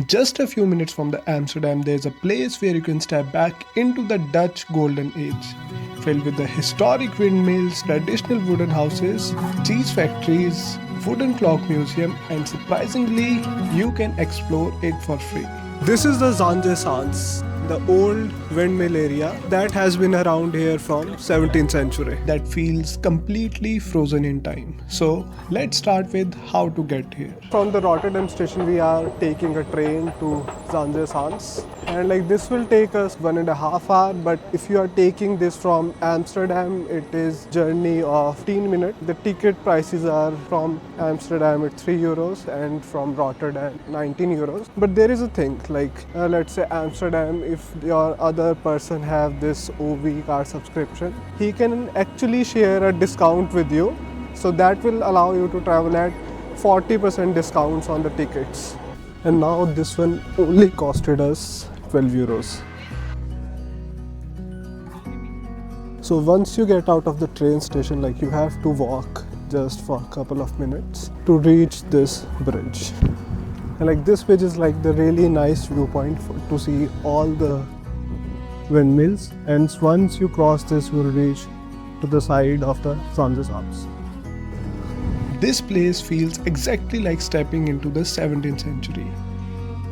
Just a few minutes from the Amsterdam, there's a place where you can step back into the Dutch golden age, filled with the historic windmills, traditional wooden houses, cheese factories, wooden clock museum, and surprisingly, you can explore it for free. This is the Zaanse Schans, the old windmill area that has been around here from 17th century. That feels completely frozen in time. So let's start with how to get here. From the Rotterdam station, we are taking a train to Zaanse Schans, and this will take us 1.5 hours. But if you are taking this from Amsterdam, it is journey of 15 minutes. The ticket prices are from Amsterdam at €3 and from Rotterdam €19. But there is a thing let's say Amsterdam, if your other person have this OV car subscription, he can actually share a discount with you. So that will allow you to travel at 40% discounts on the tickets. And now this one only costed us €12. So once you get out of the train station, you have to walk just for a couple of minutes to reach this bridge. And this bridge is the really nice viewpoint to see all the windmills. And once you cross this, you will reach to the side of the Zaanse Schans. This place feels exactly like stepping into the 17th century.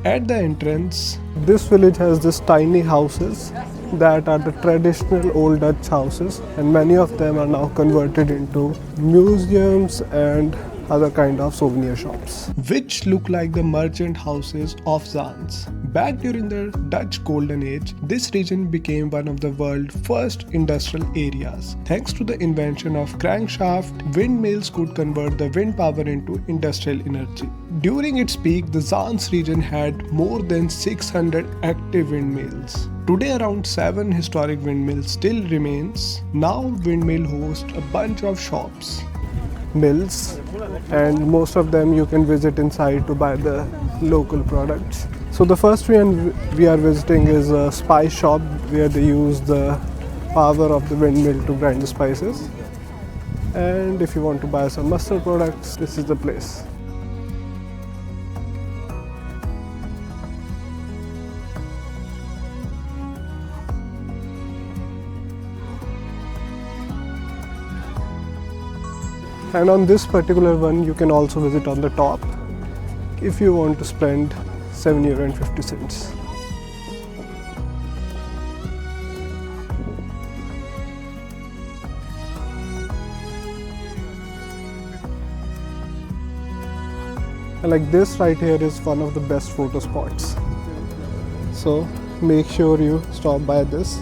At the entrance, this village has these tiny houses that are the traditional old Dutch houses, and many of them are now converted into museums and other kind of souvenir shops, which look like the merchant houses of Zaans. Back during the Dutch Golden Age, this region became one of the world's first industrial areas. Thanks to the invention of crankshaft, windmills could convert the wind power into industrial energy. During its peak, the Zaans region had more than 600 active windmills. Today, around 7 historic windmills still remains. Now, windmill host a bunch of shops, mills, and most of them you can visit inside to buy the local products. So the first one we are visiting is a spice shop where they use the power of the windmill to grind the spices. And if you want to buy some mustard products, this is the place. And on this particular one, you can also visit on the top if you want to spend €7.50. And this right here is one of the best photo spots. So make sure you stop by this.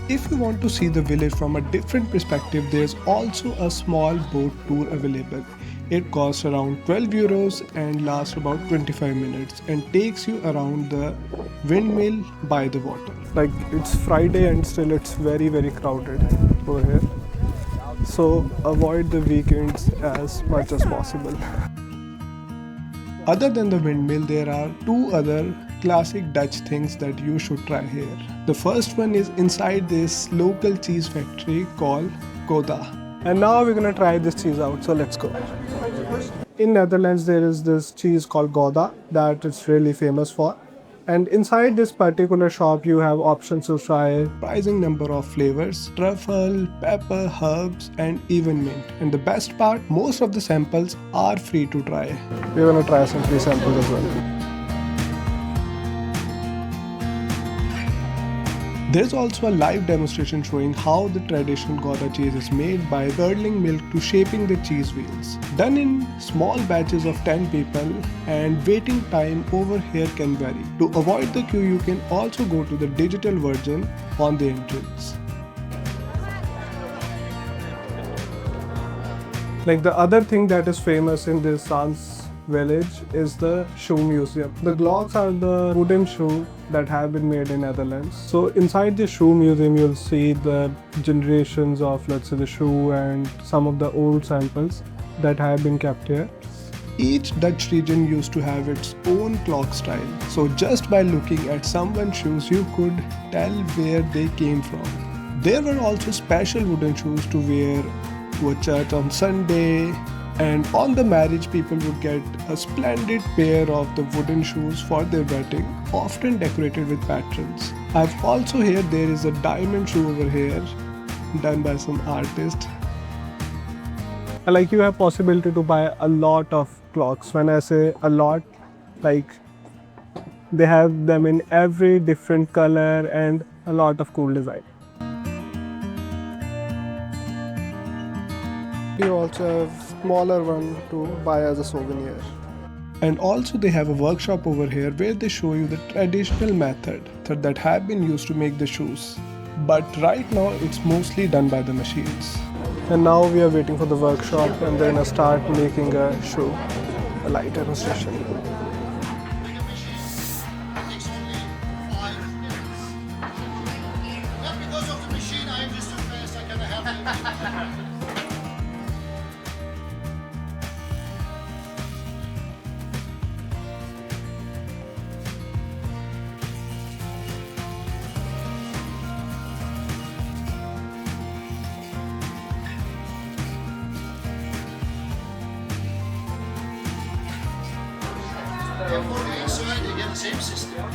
If you want to see the village from a different perspective, there's also a small boat tour available. It costs around €12 and lasts about 25 minutes and takes you around the windmill by the water. It's Friday and still it's very, very crowded over here. So avoid the weekends as much as possible. Other than the windmill, there are 2 other classic Dutch things that you should try here. The first one is inside this local cheese factory called Gouda. And now we're gonna try this cheese out, so let's go. In Netherlands, there is this cheese called Gouda that it's really famous for. And inside this particular shop, you have options to try a surprising number of flavors: truffle, pepper, herbs, and even mint. And the best part, most of the samples are free to try. We're gonna try some free samples as well. There's also a live demonstration showing how the traditional Gouda cheese is made by curdling milk to shaping the cheese wheels. Done in small batches of 10 people, and waiting time over here can vary. To avoid the queue, you can also go to the digital version on the entrance. The other thing that is famous in this Zaans Village is the shoe museum. The clogs are the wooden shoe that have been made in Netherlands. So inside the shoe museum, you'll see the generations of, let's say, the shoe and some of the old samples that have been kept here. Each Dutch region used to have its own clog style, so just by looking at someone's shoes you could tell where they came from. There were also special wooden shoes to wear to a church on Sunday, and on the marriage people would get a splendid pair of the wooden shoes for their wedding, often decorated with patterns. I've also heard there is a diamond shoe over here done by some artist. Like you have possibility to buy a lot of clogs. When I say a lot, like they have them in every different color and a lot of cool design. You also have smaller one to buy as a souvenir. And also they have a workshop over here where they show you the traditional method that have been used to make the shoes. But right now it's mostly done by the machines. And now we are waiting for the workshop and they're gonna start making a shoe, a light demonstration. Because of the machine, I'm just too fast, I cannot help you. And for the inside, they get the same system.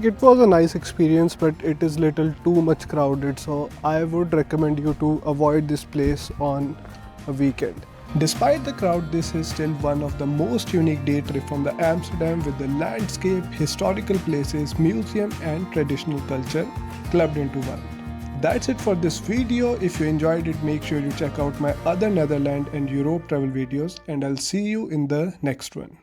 It was a nice experience, but it is little too much crowded, so I would recommend you to avoid this place on a weekend. Despite the crowd, this is still one of the most unique day trip from the Amsterdam, with the landscape, historical places, museum and traditional culture clubbed into one. That's it for this video. If you enjoyed it, make sure you check out my other Netherlands and Europe travel videos, and I'll see you in the next one.